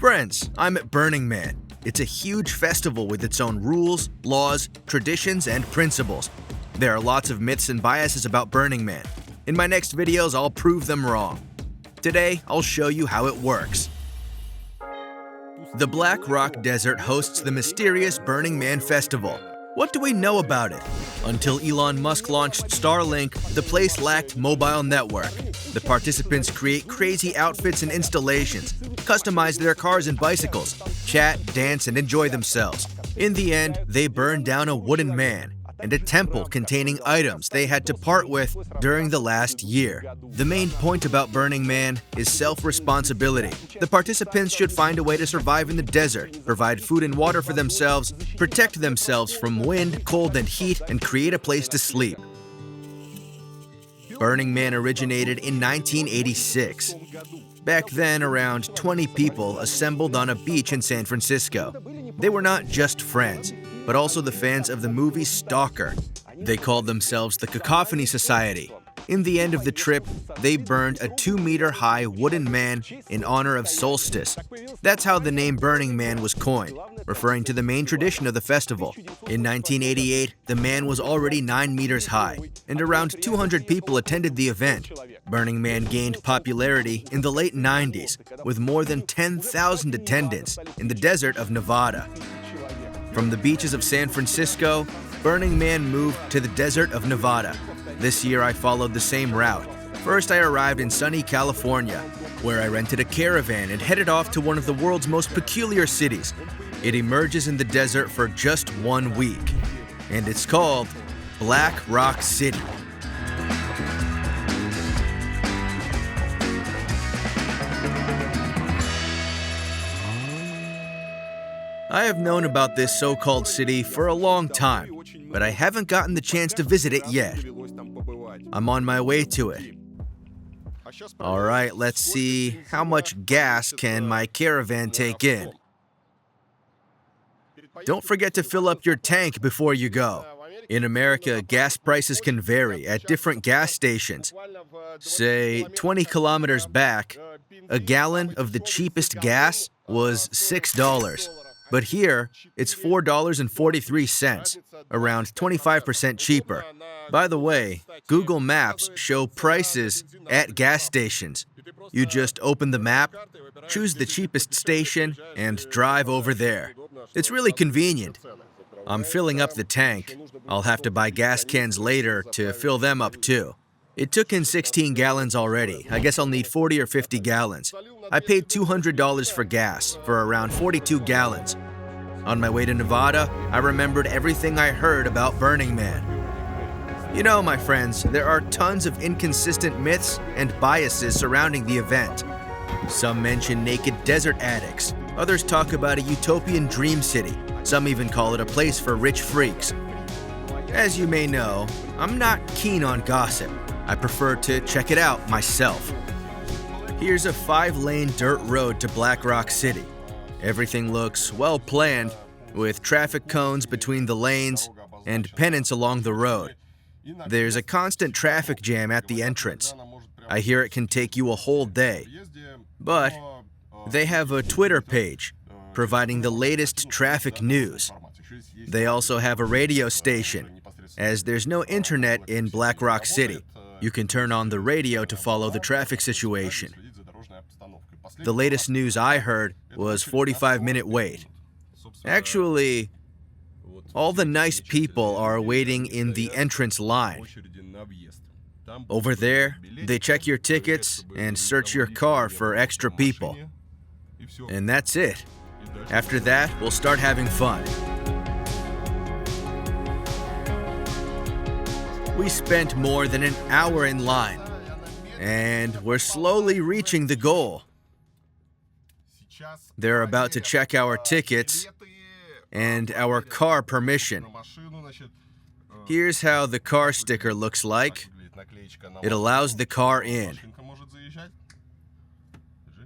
Friends, I'm at Burning Man. It's a huge festival with its own rules, laws, traditions, and principles. There are lots of myths and biases about Burning Man. In my next videos, I'll prove them wrong. Today, I'll show you how it works. The Black Rock Desert hosts the mysterious Burning Man Festival. What do we know about it? Until Elon Musk launched Starlink, the place lacked mobile network. The participants create crazy outfits and installations, customize their cars and bicycles, chat, dance, and enjoy themselves. In the end, they burned down a wooden man and a temple containing items they had to part with during the last year. The main point about Burning Man is self-responsibility. The participants should find a way to survive in the desert, provide food and water for themselves, protect themselves from wind, cold, and heat, and create a place to sleep. Burning Man originated in 1986. Back then, around 20 people assembled on a beach in San Francisco. They were not just friends, but also the fans of the movie Stalker. They called themselves the Cacophony Society. In the end of the trip, they burned a 2-meter-high wooden man in honor of solstice. That's how the name Burning Man was coined, referring to the main tradition of the festival. In 1988, the man was already 9 meters high, and around 200 people attended the event. Burning Man gained popularity in the late 90s, with more than 10,000 attendants in the desert of Nevada. From the beaches of San Francisco, Burning Man moved to the desert of Nevada. This year I followed the same route. First I arrived in sunny California, where I rented a caravan and headed off to one of the world's most peculiar cities. It emerges in the desert for just 1 week, and it's called Black Rock City. I have known about this so-called city for a long time, but I haven't gotten the chance to visit it yet. I'm on my way to it. Alright, let's see, how much gas can my caravan take in? Don't forget to fill up your tank before you go. In America, gas prices can vary at different gas stations. Say, 20 kilometers back, a gallon of the cheapest gas was $6. But here, it's $4.43, around 25% cheaper. By the way, Google Maps show prices at gas stations. You just open the map, choose the cheapest station, and drive over there. It's really convenient. I'm filling up the tank. I'll have to buy gas cans later to fill them up too. It took in 16 gallons already. I guess I'll need 40 or 50 gallons. I paid $200 for gas, for around 42 gallons. On my way to Nevada, I remembered everything I heard about Burning Man. You know, my friends, there are tons of inconsistent myths and biases surrounding the event. Some mention naked desert addicts. Others talk about a utopian dream city. Some even call it a place for rich freaks. As you may know, I'm not keen on gossip. I prefer to check it out myself. Here's a 5-lane dirt road to Black Rock City. Everything looks well planned, with traffic cones between the lanes and pennants along the road. There's a constant traffic jam at the entrance. I hear it can take you a whole day. But they have a Twitter page providing the latest traffic news. They also have a radio station, as there's no internet in Black Rock City. You can turn on the radio to follow the traffic situation. The latest news I heard was 45-minute wait. Actually, all the nice people are waiting in the entrance line. Over there, they check your tickets and search your car for extra people. And that's it. After that, we'll start having fun. We spent more than an hour in line, and we're slowly reaching the goal. They're about to check our tickets and our car permission. Here's how the car sticker looks like. It allows the car in.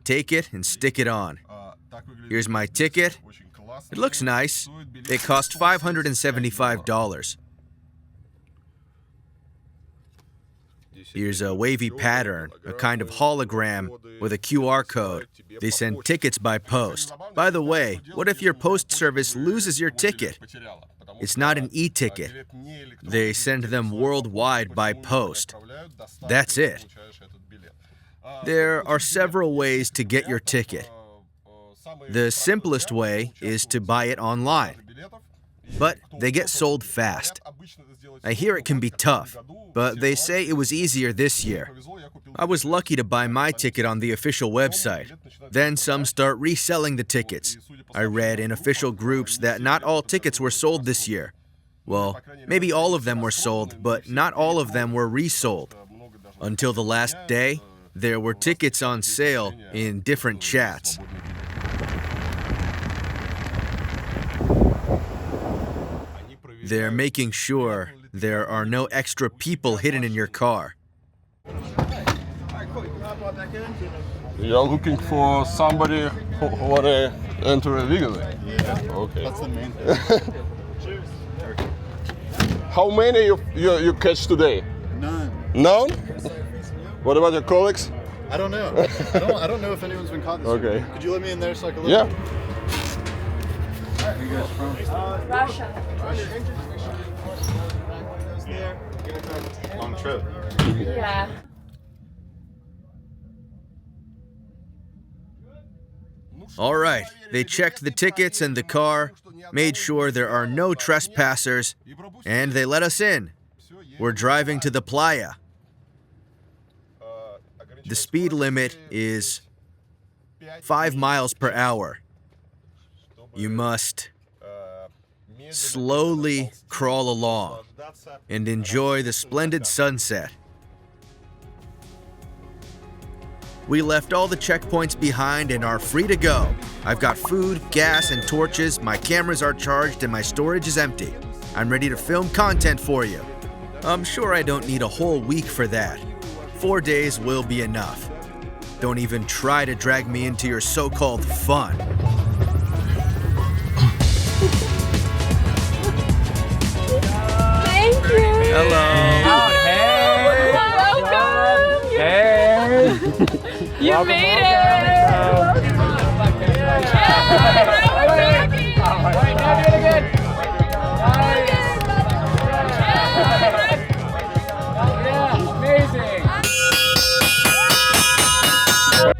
Take it and stick it on. Here's my ticket. It looks nice. It cost $575. Here's a wavy pattern, a kind of hologram with a QR code. They send tickets by post. By the way, what if your post service loses your ticket? It's not an e-ticket. They send them worldwide by post. That's it. There are several ways to get your ticket. The simplest way is to buy it online. But they get sold fast. I hear it can be tough, but they say it was easier this year. I was lucky to buy my ticket on the official website. Then some start reselling the tickets. I read in official groups that not all tickets were sold this year. Well, maybe all of them were sold, but not all of them were resold. Until the last day, there were tickets on sale in different chats. They're making sure there are no extra people hidden in your car. You're looking for somebody who want to enter illegally? Yeah. Okay. That's the main thing. How many you catch today? None. None? What about your colleagues? I don't know. I don't know if anyone's been caught this Okay. year. Could you let me in there so I can look? Yeah. Where are you guys from? Russia. Long trip. Yeah. All right, they checked the tickets and the car, made sure there are no trespassers, and they let us in. We're driving to the Playa. The speed limit is 5 miles per hour. You must slowly crawl along and enjoy the splendid sunset. We left all the checkpoints behind and are free to go. I've got food, gas, and torches, my cameras are charged, and my storage is empty. I'm ready to film content for you. I'm sure I don't need a whole week for that. 4 days will be enough. Don't even try to drag me into your so-called fun. Thank you. Hello. Hey! Welcome. Hey! You made it. Wait, now do it again. Yeah, amazing.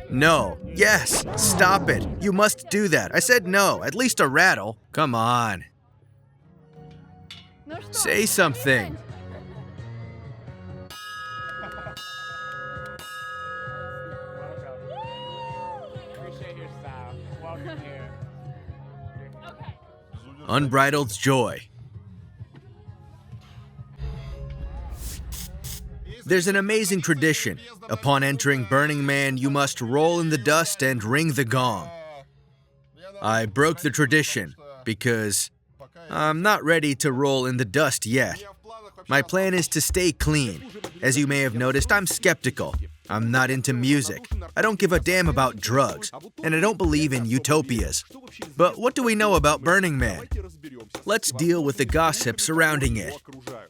No. Yes. Stop it. You must do that. I said no. At least a rattle. Come on. Say something. Appreciate your style. Welcome here. Unbridled joy. There's an amazing tradition. Upon entering Burning Man, you must roll in the dust and ring the gong. I broke the tradition because I'm not ready to roll in the dust yet. My plan is to stay clean. As you may have noticed, I'm skeptical. I'm not into music. I don't give a damn about drugs. And I don't believe in utopias. But what do we know about Burning Man? Let's deal with the gossip surrounding it.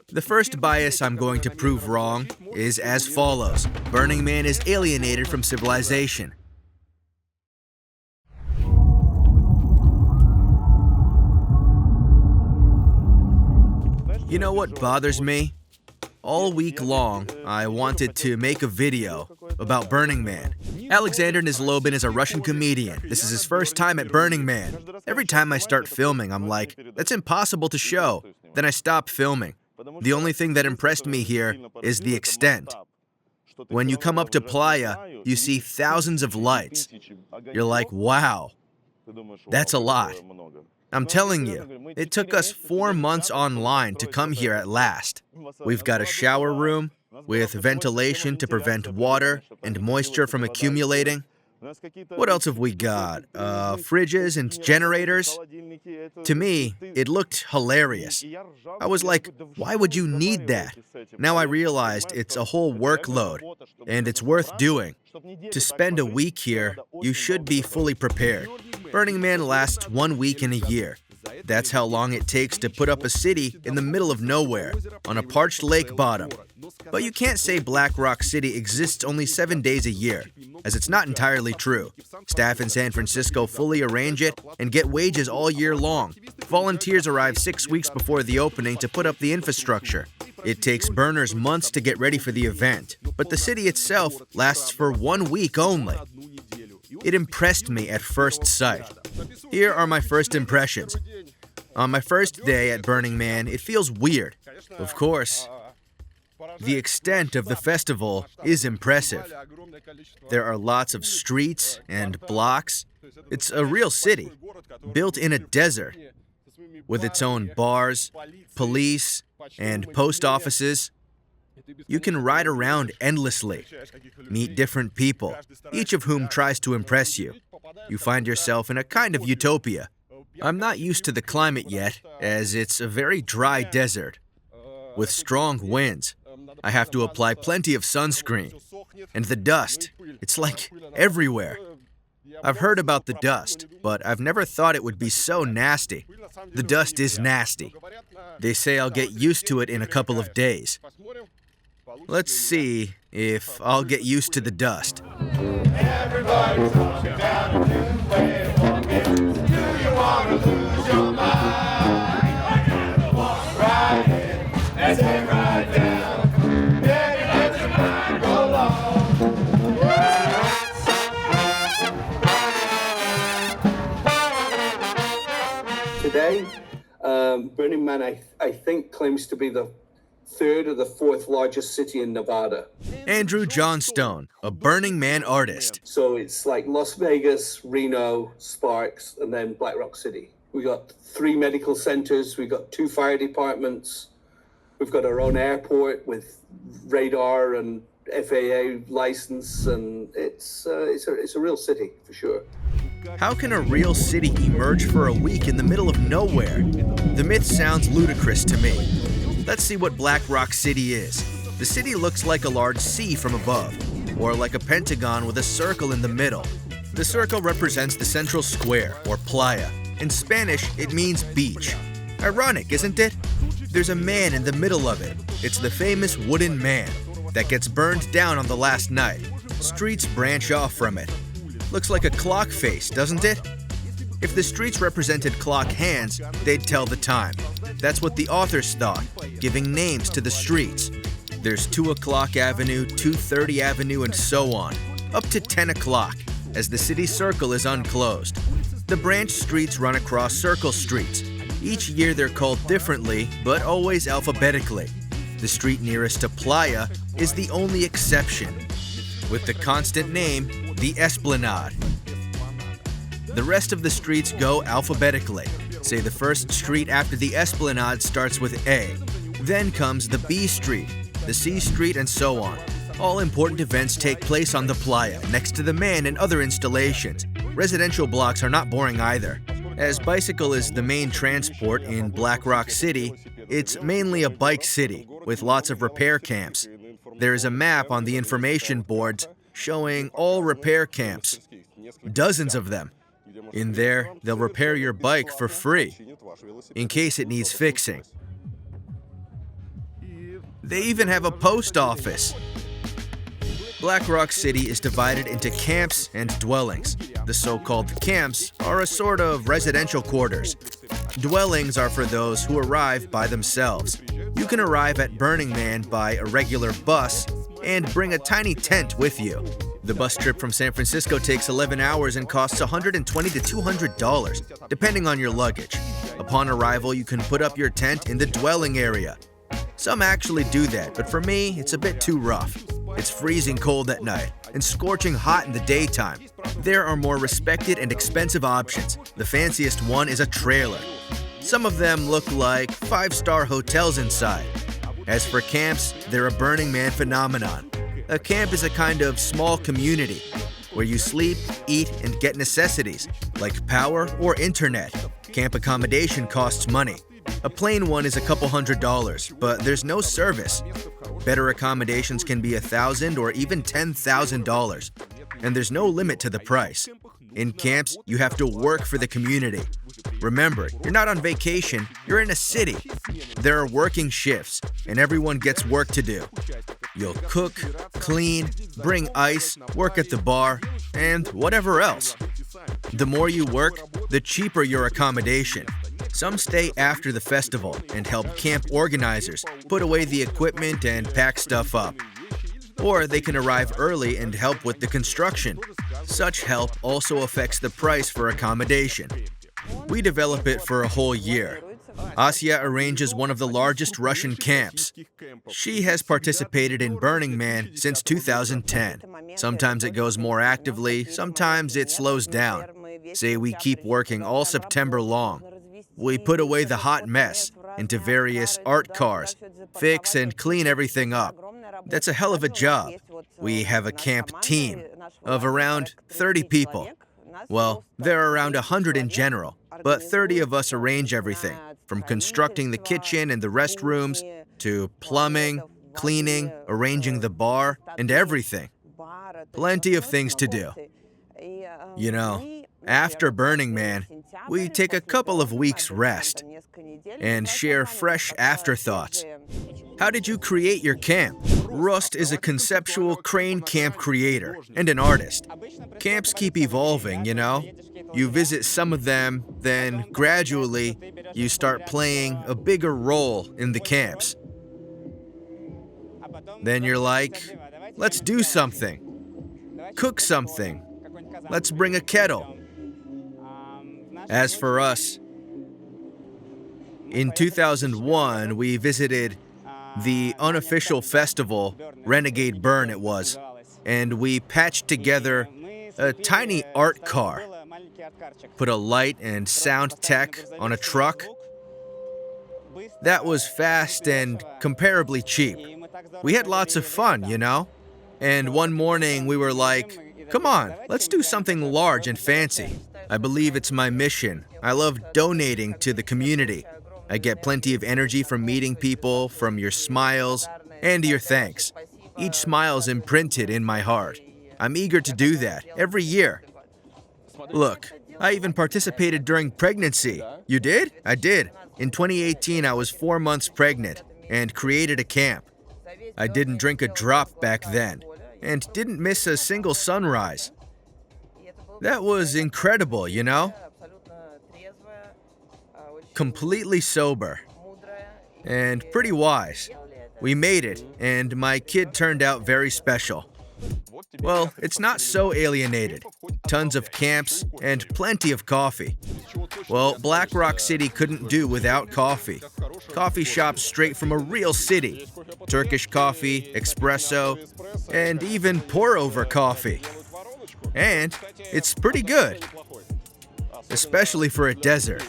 The first bias I'm going to prove wrong is as follows. Burning Man is alienated from civilization. You know what bothers me? All week long, I wanted to make a video about Burning Man. Alexander Nizlobin is a Russian comedian. This is his first time at Burning Man. Every time I start filming, I'm like, that's impossible to show. Then I stop filming. The only thing that impressed me here is the extent. When you come up to Playa, you see thousands of lights. You're like, wow, that's a lot. I'm telling you, it took us 4 months online to come here at last. We've got a shower room with ventilation to prevent water and moisture from accumulating. What else have we got? Fridges and generators? To me, it looked hilarious. I was like, why would you need that? Now I realized it's a whole workload, and it's worth doing. To spend a week here, you should be fully prepared. Burning Man lasts 1 week in a year. That's how long it takes to put up a city in the middle of nowhere, on a parched lake bottom. But you can't say Black Rock City exists only 7 days a year, as it's not entirely true. Staff in San Francisco fully arrange it and get wages all year long. Volunteers arrive 6 weeks before the opening to put up the infrastructure. It takes burners months to get ready for the event, but the city itself lasts for 1 week only. It impressed me at first sight. Here are my first impressions. On my first day at Burning Man, it feels weird. Of course, the extent of the festival is impressive. There are lots of streets and blocks. It's a real city, built in a desert, with its own bars, police, and post offices. You can ride around endlessly, meet different people, each of whom tries to impress you. You find yourself in a kind of utopia. I'm not used to the climate yet, as it's a very dry desert, with strong winds. I have to apply plenty of sunscreen. And the dust, it's like everywhere. I've heard about the dust, but I've never thought it would be so nasty. The dust is nasty. They say I'll get used to it in a couple of days. Let's see if I'll get used to the dust. Everybody's talking about a new way of walking. Do you want to lose your mind? I gotta walk right in and stay right down. Then you let your mind go long. Today, Burning Man, I think, claims to be the third or the fourth largest city in Nevada. Andrew Johnstone, a Burning Man artist. So it's like Las Vegas, Reno, Sparks, and then Black Rock City. We got 3 medical centers, we got 2 fire departments, we've got our own airport with radar and FAA license, and it's a real city for sure. How can a real city emerge for a week in the middle of nowhere? The myth sounds ludicrous to me. Let's see what Black Rock City is. The city looks like a large C from above, or like a pentagon with a circle in the middle. The circle represents the central square, or Playa. In Spanish, it means beach. Ironic, isn't it? There's a man in the middle of it. It's the famous wooden man that gets burned down on the last night. Streets branch off from it. Looks like a clock face, doesn't it? If the streets represented clock hands, they'd tell the time. That's what the authors thought, giving names to the streets. There's 2 o'clock Avenue, 2:30 Avenue, and so on, up to 10 o'clock, as the city circle is unclosed. The branch streets run across circle streets. Each year they're called differently, but always alphabetically. The street nearest to Playa is the only exception, with the constant name, the Esplanade. The rest of the streets go alphabetically. Say the first street after the Esplanade starts with A. Then comes the B Street, the C Street, and so on. All important events take place on the Playa, next to the man and other installations. Residential blocks are not boring either. As bicycle is the main transport in Black Rock City, it's mainly a bike city with lots of repair camps. There is a map on the information boards showing all repair camps, dozens of them. In there, they'll repair your bike for free, in case it needs fixing. They even have a post office. Black Rock City is divided into camps and dwellings. The so-called camps are a sort of residential quarters. Dwellings are for those who arrive by themselves. You can arrive at Burning Man by a regular bus and bring a tiny tent with you. The bus trip from San Francisco takes 11 hours and costs $120 to $200, depending on your luggage. Upon arrival, you can put up your tent in the dwelling area. Some actually do that, but for me, it's a bit too rough. It's freezing cold at night and scorching hot in the daytime. There are more respected and expensive options. The fanciest one is a trailer. Some of them look like 5-star hotels inside. As for camps, they're a Burning Man phenomenon. A camp is a kind of small community where you sleep, eat, and get necessities like power or internet. Camp accommodation costs money. A plain one is a couple $100, but there's no service. Better accommodations can be $1,000 or even $10,000, and there's no limit to the price. In camps, you have to work for the community. Remember, you're not on vacation, you're in a city. There are working shifts, and everyone gets work to do. You'll cook, clean, bring ice, work at the bar, and whatever else. The more you work, the cheaper your accommodation. Some stay after the festival and help camp organizers put away the equipment and pack stuff up. Or they can arrive early and help with the construction. Such help also affects the price for accommodation. We develop it for a whole year. Asya arranges one of the largest Russian camps. She has participated in Burning Man since 2010. Sometimes it goes more actively, sometimes it slows down. Say we keep working all September long. We put away the hot mess into various art cars, fix and clean everything up. That's a hell of a job. We have a camp team of around 30 people. Well, there are around 100 in general, but 30 of us arrange everything, from constructing the kitchen and the restrooms, to plumbing, cleaning, arranging the bar, and everything. Plenty of things to do. You know, after Burning Man, we take a couple of weeks rest and share fresh afterthoughts. How did you create your camp? Rust is a conceptual crane camp creator and an artist. Camps keep evolving, you know? You visit some of them, then gradually you start playing a bigger role in the camps. Then you're like, let's do something. Cook something. Let's bring a kettle. As for us, in 2001, we visited the unofficial festival, Renegade Burn it was, and we patched together a tiny art car, put a light and sound tech on a truck. That was fast and comparably cheap. We had lots of fun, you know? And one morning we were like, come on, let's do something large and fancy. I believe it's my mission. I love donating to the community. I get plenty of energy from meeting people, from your smiles, and your thanks. Each smile's imprinted in my heart. I'm eager to do that every year. Look, I even participated during pregnancy. You did? I did. In 2018, I was 4 months pregnant and created a camp. I didn't drink a drop back then and didn't miss a single sunrise. That was incredible, you know? Completely sober and pretty wise. We made it, and my kid turned out very special. Well, it's not so alienated. Tons of camps and plenty of coffee. Well, Black Rock City couldn't do without coffee. Coffee shops straight from a real city. Turkish coffee, espresso, and even pour-over coffee. And it's pretty good, especially for a desert.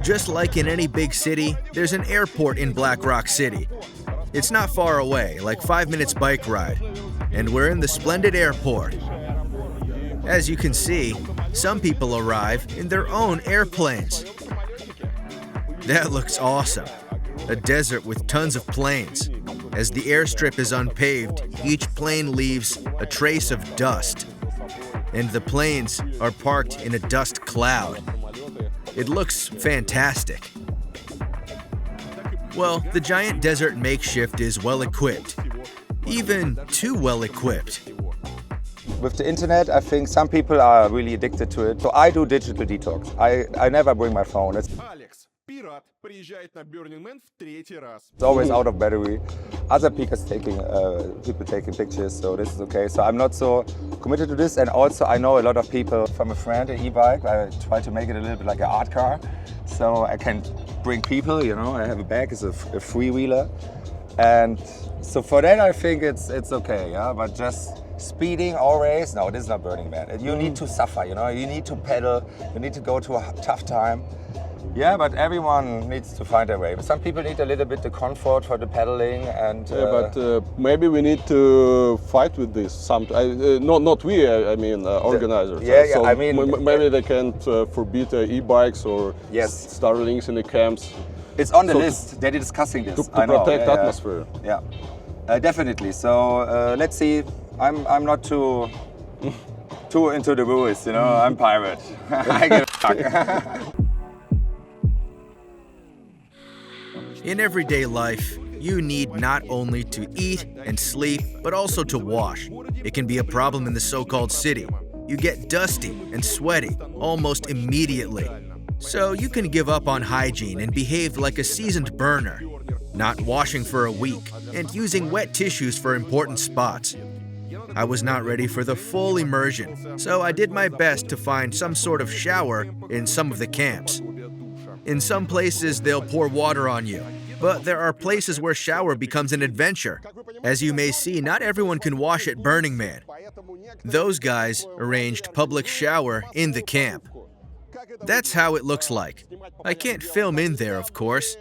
Just like in any big city, there's an airport in Black Rock City. It's not far away, like 5 minutes bike ride, and we're in the splendid airport. As you can see, some people arrive in their own airplanes. That looks awesome. A desert with tons of planes. As the airstrip is unpaved, each plane leaves a trace of dust, and the planes are parked in a dust cloud. It looks fantastic. Well, the giant desert makeshift is well equipped, even too well equipped. With the internet, I think some people are really addicted to it. So I do digital detox. I never bring my phone. It's always out of battery. Other people taking pictures, so this is okay. So I'm not so committed to this, and also I know a lot of people from a friend, an e-bike. I try to make it a little bit like an art car, so I can bring people. You know, I have a bag, it's a freewheeler, and so for that I think it's okay. Yeah, but just speeding always, no, this is not Burning Man. You need to suffer. You know, you need to pedal. You need to go to a tough time. Yeah, but everyone needs to find their way. But some people need a little bit the comfort for the pedaling, and Maybe we need to fight with this. Not we. I mean, organizers. Yeah, I mean, maybe they can't forbid e-bikes or Starlinks in the camps. It's on the list. They're discussing this. To protect atmosphere. Yeah, definitely. So let's see. I'm not too too into the rules, you know. I'm pirate. I give a fuck. In everyday life, you need not only to eat and sleep, but also to wash. It can be a problem in the so-called city. You get dusty and sweaty almost immediately. So you can give up on hygiene and behave like a seasoned burner, not washing for a week and using wet tissues for important spots. I was not ready for the full immersion, so I did my best to find some sort of shower in some of the camps. In some places, they'll pour water on you, but there are places where shower becomes an adventure. As you may see, not everyone can wash at Burning Man. Those guys arranged public shower in the camp. That's how it looks like. I can't film in there, of course.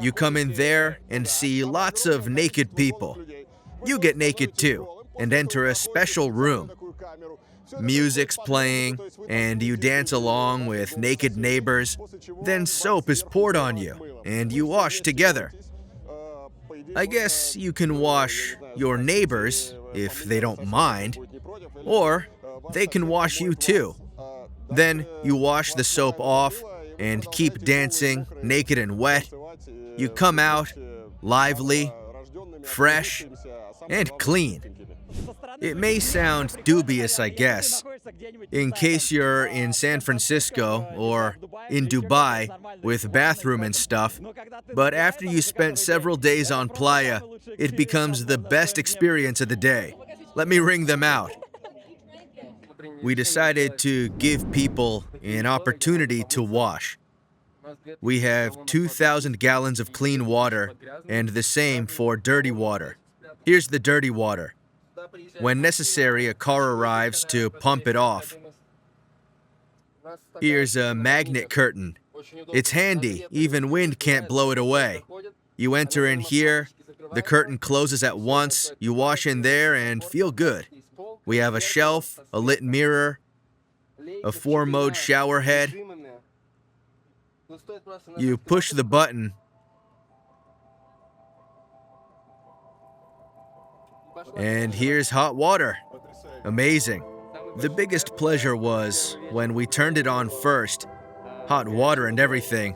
You come in there and see lots of naked people. You get naked too and enter a special room. Music's playing, and you dance along with naked neighbors. Then soap is poured on you, and you wash together. I guess you can wash your neighbors if they don't mind, or they can wash you too. Then you wash the soap off and keep dancing, naked and wet. You come out lively, fresh, and clean. It may sound dubious, I guess, in case you're in San Francisco or in Dubai with bathroom and stuff, but after you spent several days on Playa, it becomes the best experience of the day. Let me ring them out. We decided to give people an opportunity to wash. We have 2,000 gallons of clean water and the same for dirty water. Here's the dirty water. When necessary, a car arrives to pump it off. Here's a magnet curtain. It's handy, even wind can't blow it away. You enter in here, the curtain closes at once, you wash in there and feel good. We have a shelf, a lit mirror, a 4-mode shower head. You push the button, and here's hot water. Amazing. The biggest pleasure was when we turned it on first. Hot water and everything.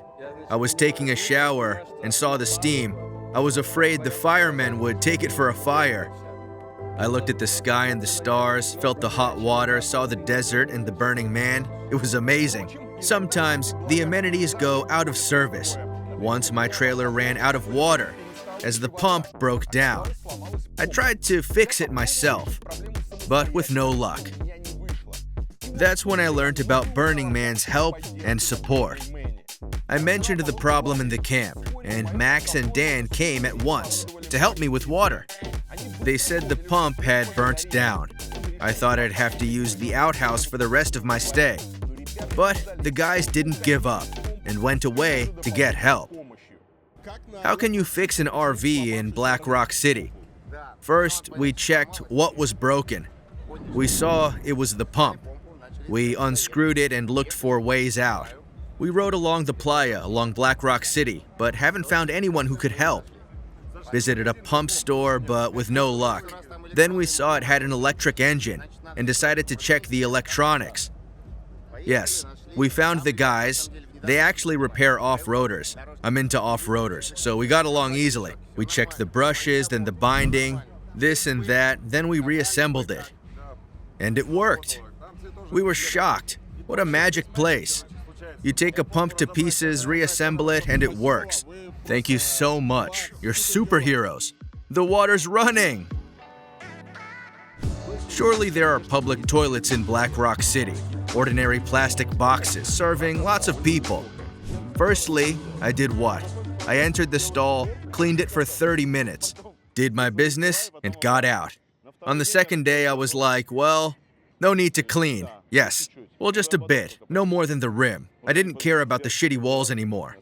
I was taking a shower and saw the steam. I was afraid the firemen would take it for a fire. I looked at the sky and the stars, felt the hot water, saw the desert and the burning man. It was amazing. Sometimes the amenities go out of service. Once my trailer ran out of water as the pump broke down. I tried to fix it myself, but with no luck. That's when I learned about Burning Man's help and support. I mentioned the problem in the camp, and Max and Dan came at once to help me with water. They said the pump had burnt down. I thought I'd have to use the outhouse for the rest of my stay. But the guys didn't give up and went away to get help. How can you fix an RV in Black Rock City? First, we checked what was broken. We saw it was the pump. We unscrewed it and looked for ways out. We rode along the Playa along Black Rock City, but haven't found anyone who could help. Visited a pump store, but with no luck. Then we saw it had an electric engine and decided to check the electronics. Yes, we found the guys. They actually repair off-roaders. I'm into off-roaders, so we got along easily. We checked the brushes, then the binding, this and that, then we reassembled it. And it worked. We were shocked. What a magic place. You take a pump to pieces, reassemble it, and it works. Thank you so much. You're superheroes. The water's running! Surely there are public toilets in Black Rock City. Ordinary plastic boxes serving lots of people. Firstly, I did what? I entered the stall, cleaned it for 30 minutes, did my business, and got out. On the second day, I was like, well, no need to clean. Yes, well, just a bit, no more than the rim. I didn't care about the shitty walls anymore.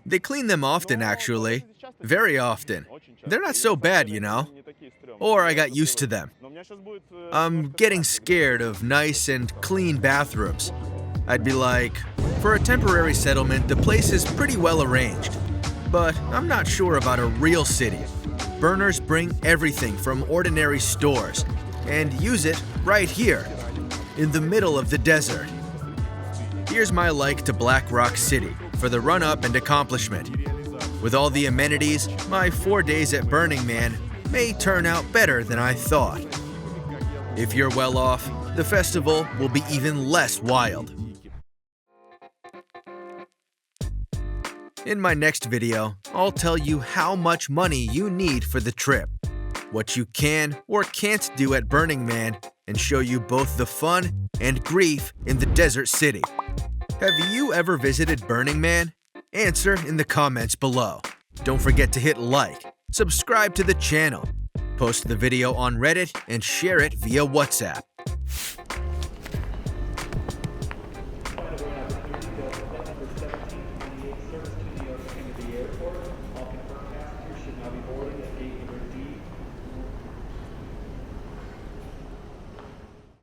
They clean them often, actually. Very often. They're not so bad, you know. Or I got used to them. I'm getting scared of nice and clean bathrooms. I'd be like, for a temporary settlement, the place is pretty well arranged. But I'm not sure about a real city. Burners bring everything from ordinary stores and use it right here. in the middle of the desert. Here's my like to Black Rock City for the run-up and accomplishment. With all the amenities, my 4 days at Burning Man may turn out better than I thought. If you're well off, the festival will be even less wild. In my next video, I'll tell you how much money you need for the trip, what you can or can't do at Burning Man, and show you both the fun and grief in the desert city. Have you ever visited Burning Man? Answer in the comments below. Don't forget to hit like, subscribe to the channel, post the video on Reddit, and share it via WhatsApp.